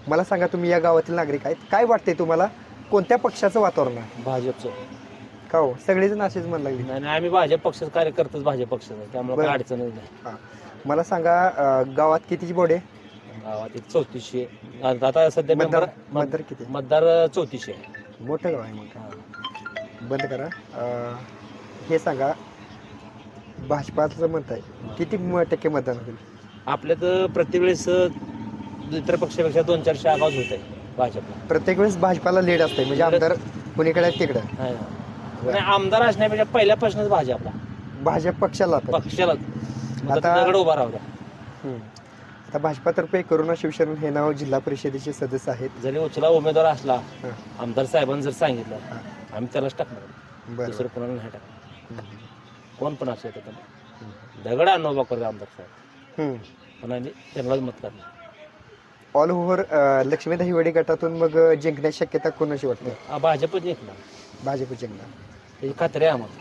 मला सांगा, तुम्ही या गावातील नागरिक आहेत, काय वाटतंय तुम्हाला कोणत्या पक्षाचं वातावरण आहे? भाजपचं. का हो सगळेजण असेच म्हणायला लागले? नाही नाही, आम्ही भाजप पक्षाचं कार्यकर्ताच भाजप पक्षाचा, त्यामुळे बरं. काय अडचणच नाही. हां, मला सांगा गावात कितीची बोर्ड आहे? गावात एक 34 आता सध्या मतदार मेंबर मतदार किती? मतदार 34 आहे. मोठं गाव आहे मग. हा. बंद करा. हे सांगा, भाजपाचं मत आहे, किती टक्के मतदान होईल? आपल्या तर प्रत्येक वेळेस इतर पक्षापेक्षा 2-4 आवाज होत आहे भाजपला. प्रत्येक वेळेस भाजपाला लीड असते, म्हणजे आमदार कुणीकडे आहे तिकडं. नाही, नाही, आमदार असण्यापेक्षा पहिल्यापासूनच भाजपला भाजप पक्षाला आता. पक्षाला आता- दगड उभा राहू द्या. आता भाजपातर्फे करुणा शिवशरण हे नाव जिल्हा परिषदेचे सदस्य आहेत. जरी उचला उमेदवार असला, हां. आमदार साहेबांनी जर सांगितलं, हां. आम्ही त्यालाच टाकणार, बरं. दुसरं कोणाला नाही टाकणार. कोण पण असेल तर दगड आणून उभा करूया आमदार साहेब, पण आम्ही त्यांनाच मत करणार. ऑल ओव्हर लक्ष्मीदाई हिवडे गटातून मग जिंकण्याची शक्यता कोणाची वाटते? भाजपच जिंकणार, भाजप जिंकणार. त्याची खात्री आहे आम्हाला.